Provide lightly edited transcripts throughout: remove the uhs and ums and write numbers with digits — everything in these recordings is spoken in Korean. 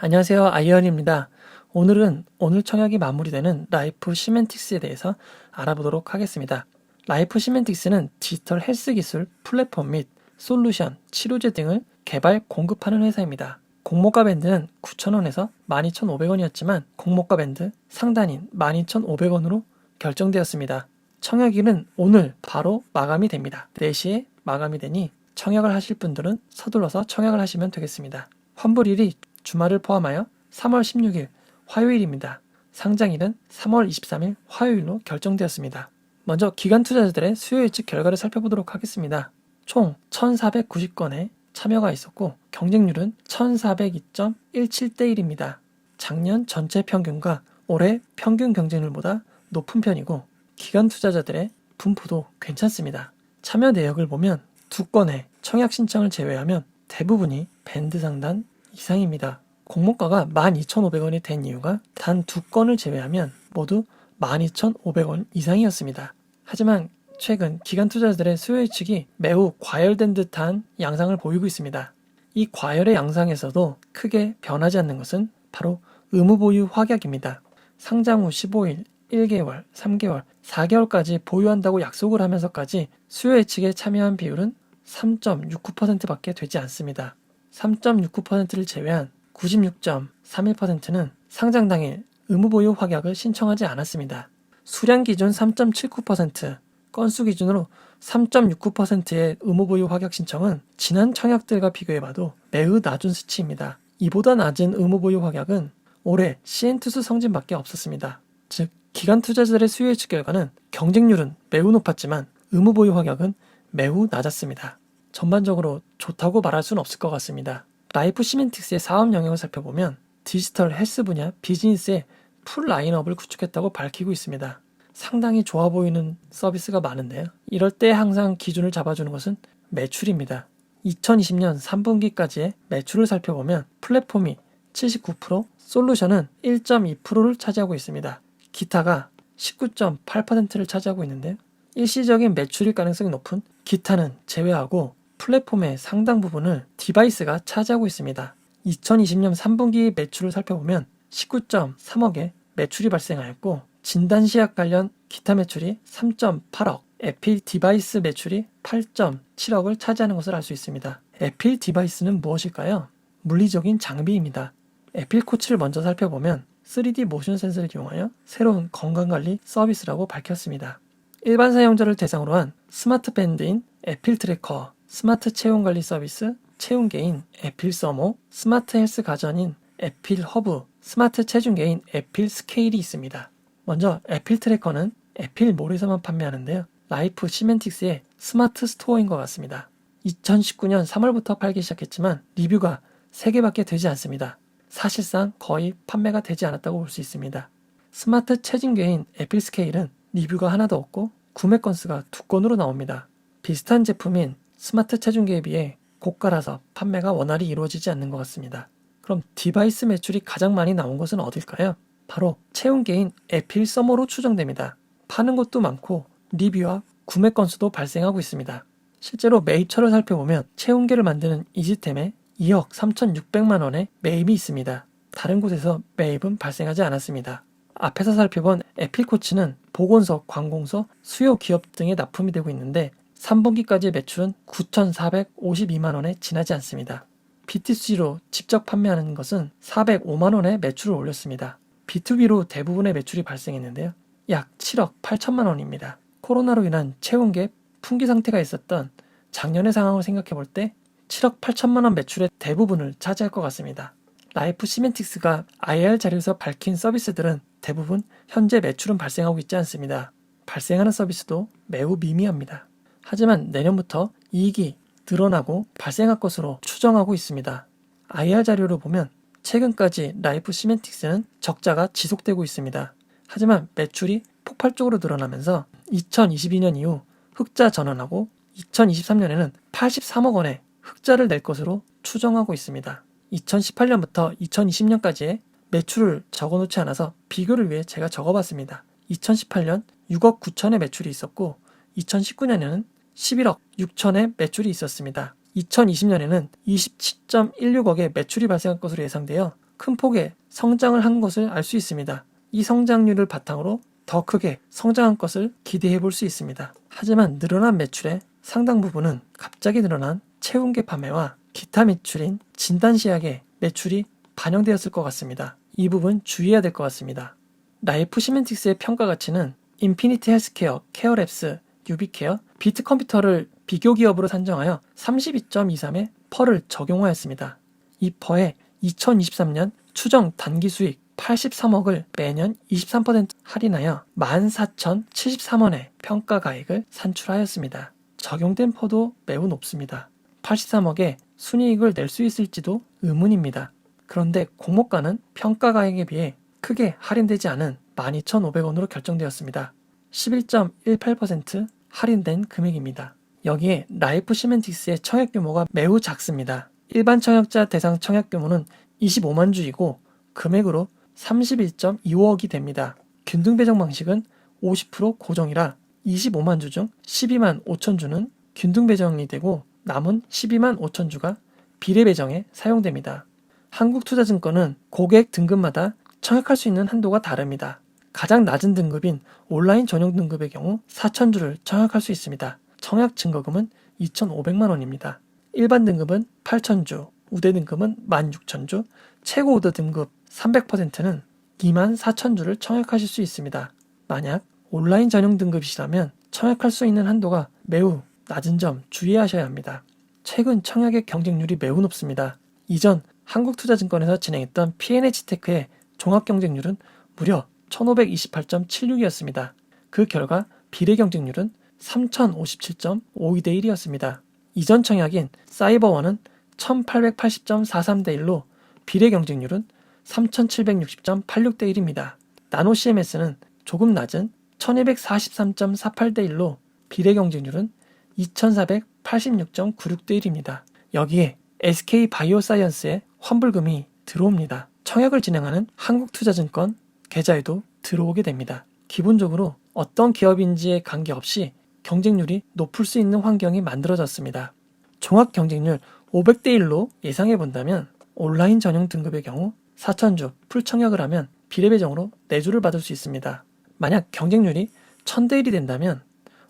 안녕하세요. 아이언입니다. 오늘은 오늘 청약이 마무리되는 라이프 시멘틱스에 대해서 알아보도록 하겠습니다. 라이프 시멘틱스는 디지털 헬스 기술, 플랫폼 및 솔루션, 치료제 등을 개발, 공급하는 회사입니다. 공모가 밴드는 9,000원에서 12,500원이었지만 공모가 밴드 상단인 12,500원으로 결정되었습니다. 청약일은 오늘 바로 마감이 됩니다. 4시에 마감이 되니 청약을 하실 분들은 서둘러서 청약을 하시면 되겠습니다. 환불일이 주말을 포함하여 3월 16일 화요일입니다. 상장일은 3월 23일 화요일로 결정되었습니다. 먼저 기관 투자자들의 수요 예측 결과를 살펴보도록 하겠습니다. 총 1,490건의 참여가 있었고 경쟁률은 1,402.17대 1입니다. 작년 전체 평균과 올해 평균 경쟁률보다 높은 편이고 기관 투자자들의 분포도 괜찮습니다. 참여 내역을 보면 2건의 청약 신청을 제외하면 대부분이 밴드 상단 이상입니다. 공모가가 12,500원이 된 이유가 단 2건을 제외하면 모두 12,500원 이상이었습니다. 하지만 최근 기관 투자자들의 수요 예측이 매우 과열된 듯한 양상을 보이고 있습니다. 이 과열의 양상에서도 크게 변하지 않는 것은 바로 의무보유 확약입니다. 상장 후 15일, 1개월, 3개월, 4개월까지 보유한다고 약속을 하면서까지 수요 예측에 참여한 비율은 3.69%밖에 되지 않습니다. 3.69%를 제외한 96.31%는 상장 당일 의무보유 확약을 신청하지 않았습니다. 수량 기준 3.79%, 건수 기준으로 3.69%의 의무보유 확약 신청은 지난 청약들과 비교해봐도 매우 낮은 수치입니다. 이보다 낮은 의무보유 확약은 올해 CN투수 성진밖에 없었습니다. 즉, 기관 투자자들의 수요 예측 결과는 경쟁률은 매우 높았지만 의무보유 확약은 매우 낮았습니다. 전반적으로 좋다고 말할 수는 없을 것 같습니다. 라이프 시멘틱스의 사업 영역을 살펴보면 디지털 헬스 분야 비즈니스의 풀 라인업을 구축했다고 밝히고 있습니다. 상당히 좋아 보이는 서비스가 많은데요. 이럴 때 항상 기준을 잡아주는 것은 매출입니다. 2020년 3분기까지의 매출을 살펴보면 플랫폼이 79%, 솔루션은 1.2%를 차지하고 있습니다. 기타가 19.8%를 차지하고 있는데요. 일시적인 매출일 가능성이 높은 기타는 제외하고 플랫폼의 상당 부분을 디바이스가 차지하고 있습니다. 2020년 3분기 매출을 살펴보면 19.3억의 매출이 발생하였고 진단시약 관련 기타 매출이 3.8억, 에필 디바이스 매출이 8.7억을 차지하는 것을 알 수 있습니다. 에필 디바이스는 무엇일까요? 물리적인 장비입니다. 에필 코치를 먼저 살펴보면 3D 모션 센서를 이용하여 새로운 건강관리 서비스라고 밝혔습니다. 일반 사용자를 대상으로 한 스마트 밴드인 에필 트래커, 스마트 체온관리 서비스, 체온계인 에필 서모, 스마트 헬스 가전인 에필 허브, 스마트 체중계인 에필 스케일이 있습니다. 먼저 에필 트래커는 에필몰에서만 판매하는데요. 라이프 시멘틱스의 스마트 스토어인 것 같습니다. 2019년 3월부터 팔기 시작했지만 리뷰가 3개밖에 되지 않습니다. 사실상 거의 판매가 되지 않았다고 볼 수 있습니다. 스마트 체중계인 에필 스케일은 리뷰가 하나도 없고 구매 건수가 2건으로 나옵니다. 비슷한 제품인 스마트 체중계에 비해 고가라서 판매가 원활히 이루어지지 않는 것 같습니다. 그럼 디바이스 매출이 가장 많이 나온 것은 어딜까요? 바로 체온계인 에필 서머로 추정됩니다. 파는 곳도 많고 리뷰와 구매 건수도 발생하고 있습니다. 실제로 매입처를 살펴보면 체온계를 만드는 이지템에 2억 3,600만 원의 매입이 있습니다. 다른 곳에서 매입은 발생하지 않았습니다. 앞에서 살펴본 에필코치는 보건소, 관공서, 수요 기업 등에 납품이 되고 있는데 3분기까지의 매출은 9,452만 원에 지나지 않습니다. B2C로 직접 판매하는 것은 405만 원의 매출을 올렸습니다. B2B로 대부분의 매출이 발생했는데요. 약 7억 8천만 원입니다. 코로나로 인한 체온계 품귀 상태가 있었던 작년의 상황을 생각해 볼 때 7억 8천만 원 매출의 대부분을 차지할 것 같습니다. 라이프 시멘틱스가 IR 자료에서 밝힌 서비스들은 대부분 현재 매출은 발생하고 있지 않습니다. 발생하는 서비스도 매우 미미합니다. 하지만 내년부터 이익이 늘어나고 발생할 것으로 추정하고 있습니다. IR 자료를 보면 최근까지 라이프 시멘틱스는 적자가 지속되고 있습니다. 하지만 매출이 폭발적으로 늘어나면서 2022년 이후 흑자 전환하고 2023년에는 83억 원의 흑자를 낼 것으로 추정하고 있습니다. 2018년부터 2020년까지의 매출을 적어놓지 않아서 비교를 위해 제가 적어봤습니다. 2018년 6억 9천의 매출이 있었고 2019년에는 11억 6천의 매출이 있었습니다. 2020년에는 27.16억의 매출이 발생할 것으로 예상되어 큰 폭의 성장을 한 것을 알 수 있습니다. 이 성장률을 바탕으로 더 크게 성장한 것을 기대해 볼 수 있습니다. 하지만 늘어난 매출의 상당 부분은 갑자기 늘어난 체운계 판매와 기타 매출인 진단시약의 매출이 반영되었을 것 같습니다. 이 부분 주의해야 될 것 같습니다. 라이프 시멘틱스의 평가 가치는 인피니티 헬스케어, 케어랩스, 유비케어, 비트컴퓨터를 비교 기업으로 산정하여 32.23의 펄을 적용하였습니다. 이 펄에 2023년 추정 단기 수익 83억을 매년 23% 할인하여 14,073원의 평가 가액을 산출하였습니다. 적용된 펄도 매우 높습니다. 83억에 순이익을 낼 수 있을지도 의문입니다. 그런데 공모가는 평가 가액에 비해 크게 할인되지 않은 12,500원으로 결정되었습니다. 11.18% 할인된 금액입니다. 여기에 라이프 시멘틱스의 청약 규모가 매우 작습니다. 일반 청약자 대상 청약 규모는 25만 주이고 금액으로 31.25억이 됩니다. 균등 배정 방식은 50% 고정이라 25만 주 중 12만 5천 주는 균등 배정이 되고 남은 12만 5천 주가 비례 배정에 사용됩니다. 한국투자증권은 고객 등급마다 청약할 수 있는 한도가 다릅니다. 가장 낮은 등급인 온라인 전용 등급의 경우 4,000주를 청약할 수 있습니다. 청약 증거금은 2,500만 원입니다. 일반 등급은 8,000주, 우대 등급은 16,000주, 최고 우대 등급 300%는 24,000주를 청약하실 수 있습니다. 만약 온라인 전용 등급이시라면 청약할 수 있는 한도가 매우 낮은 점 주의하셔야 합니다. 최근 청약의 경쟁률이 매우 높습니다. 이전 한국투자증권에서 진행했던 P&H테크의 종합 경쟁률은 무려 1528.76이었습니다. 그 결과 비례 경쟁률은 3057.52대 1이었습니다. 이전 청약인 사이버원은 1880.43대 1로 비례 경쟁률은 3760.86대 1입니다. 나노 CMS는 조금 낮은 1243.48대 1로 비례 경쟁률은 2486.96대 1입니다. 여기에 SK 바이오사이언스의 환불금이 들어옵니다. 청약을 진행하는 한국투자증권 계좌에도 들어오게 됩니다. 기본적으로 어떤 기업인지에 관계없이 경쟁률이 높을 수 있는 환경이 만들어졌습니다. 종합 경쟁률 500대 1로 예상해 본다면 온라인 전용 등급의 경우 4,000주 풀 청약을 하면 비례 배정으로 4주를 받을 수 있습니다. 만약 경쟁률이 1000대 1이 된다면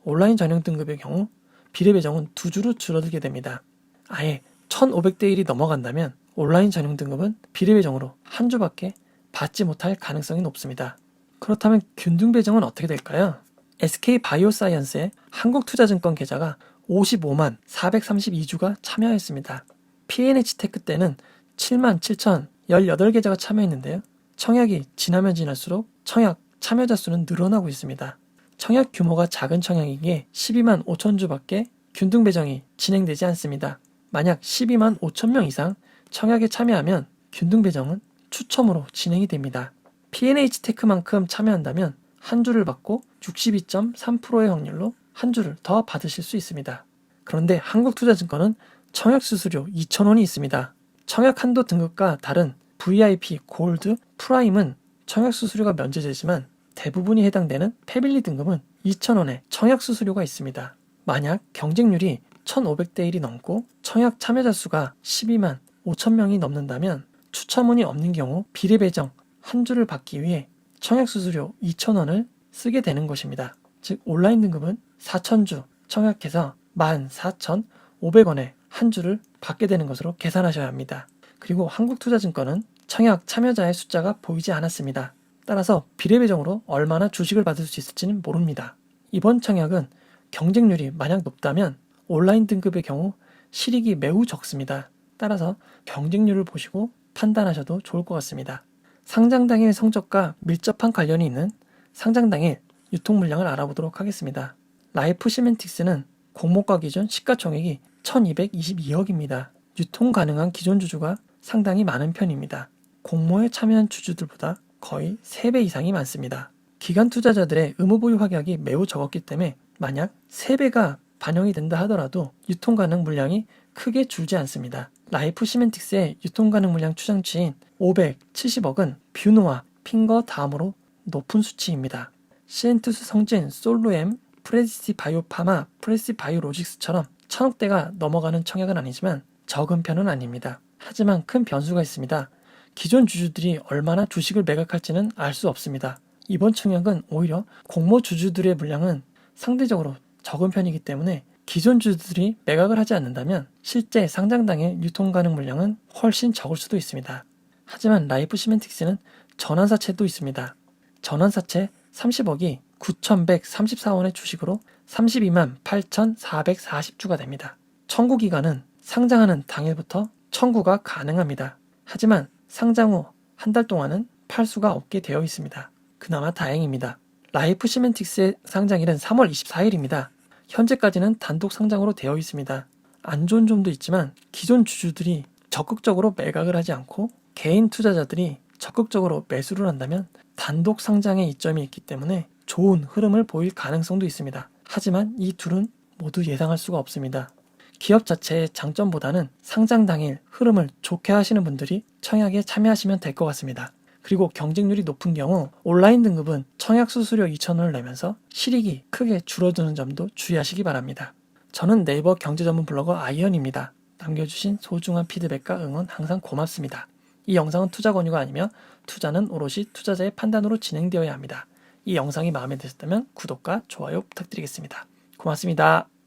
온라인 전용 등급의 경우 비례 배정은 2주로 줄어들게 됩니다. 아예 1500대 1이 넘어간다면 온라인 전용 등급은 비례 배정으로 1주밖에 받지 못할 가능성이 높습니다. 그렇다면 균등 배정은 어떻게 될까요? SK 바이오사이언스의 한국투자증권 계좌가 55만 432주가 참여했습니다. P&H테크 때는 7만 7,018계좌가 참여했는데요. 청약이 지나면 지날수록 청약 참여자 수는 늘어나고 있습니다. 청약 규모가 작은 청약이기에 12만 5천 주밖에 균등 배정이 진행되지 않습니다. 만약 12만 5천 명 이상 청약에 참여하면 균등 배정은 추첨으로 진행이 됩니다. P&H테크만큼 참여한다면 한 주를 받고 62.3%의 확률로 한 주를 더 받으실 수 있습니다. 그런데 한국투자증권은 청약 수수료 2,000원이 있습니다. 청약 한도 등급과 다른 VIP, 골드, 프라임은 청약 수수료가 면제되지만 대부분이 해당되는 패밀리 등급은 2,000원의 청약 수수료가 있습니다. 만약 경쟁률이 1,500대 1이 넘고 청약 참여자 수가 12만 5천 명이 넘는다면 추첨운이 없는 경우 비례 배정 한 주를 받기 위해 청약 수수료 2,000원을 쓰게 되는 것입니다. 즉 온라인 등급은 4,000주 청약해서 14,500원에 한 주를 받게 되는 것으로 계산하셔야 합니다. 그리고 한국투자증권은 청약 참여자의 숫자가 보이지 않았습니다. 따라서 비례 배정으로 얼마나 주식을 받을 수 있을지는 모릅니다. 이번 청약은 경쟁률이 만약 높다면 온라인 등급의 경우 실익이 매우 적습니다. 따라서 경쟁률을 보시고 판단하셔도 좋을 것 같습니다. 상장 당일 성적과 밀접한 관련이 있는 상장 당일 유통 물량을 알아보도록 하겠습니다. 라이프 시멘틱스는 공모가 기준 시가총액이 1222억입니다. 유통 가능한 기존 주주가 상당히 많은 편입니다. 공모에 참여한 주주들보다 거의 3배 이상이 많습니다. 기관 투자자들의 의무보유 확약이 매우 적었기 때문에 만약 3배가 반영이 된다 하더라도 유통 가능 물량이 크게 줄지 않습니다. 라이프 시멘틱스의 유통 가능 물량 추정치인 570억은 뷰노와 핑거 다음으로 높은 수치입니다. 시엔투스 성진, 솔루엠, 프레시티 바이오파마, 프레시티 바이오로직스처럼 1,000억대가 넘어가는 청약은 아니지만 적은 편은 아닙니다. 하지만 큰 변수가 있습니다. 기존 주주들이 얼마나 주식을 매각할지는 알 수 없습니다. 이번 청약은 오히려 공모 주주들의 물량은 상대적으로 적은 편이기 때문에 기존 주주들이 매각을 하지 않는다면 실제 상장 당일 유통 가능 물량은 훨씬 적을 수도 있습니다. 하지만 라이프 시멘틱스는 전환사채도 있습니다. 전환사채 30억이 9,134원의 주식으로 32만 8,440주가 됩니다. 청구 기간은 상장하는 당일부터 청구가 가능합니다. 하지만 상장 후 한 달 동안은 팔 수가 없게 되어 있습니다. 그나마 다행입니다. 라이프 시멘틱스의 상장일은 3월 24일입니다. 현재까지는 단독 상장으로 되어 있습니다. 안 좋은 점도 있지만 기존 주주들이 적극적으로 매각을 하지 않고 개인 투자자들이 적극적으로 매수를 한다면 단독 상장의 이점이 있기 때문에 좋은 흐름을 보일 가능성도 있습니다. 하지만 이 둘은 모두 예상할 수가 없습니다. 기업 자체의 장점보다는 상장 당일 흐름을 좋게 하시는 분들이 청약에 참여하시면 될 것 같습니다. 그리고 경쟁률이 높은 경우 온라인 등급은 청약 수수료 2,000원을 내면서 실익이 크게 줄어드는 점도 주의하시기 바랍니다. 저는 네이버 경제 전문 블로거 아이언입니다. 남겨주신 소중한 피드백과 응원 항상 고맙습니다. 이 영상은 투자 권유가 아니며 투자는 오롯이 투자자의 판단으로 진행되어야 합니다. 이 영상이 마음에 드셨다면 구독과 좋아요 부탁드리겠습니다. 고맙습니다.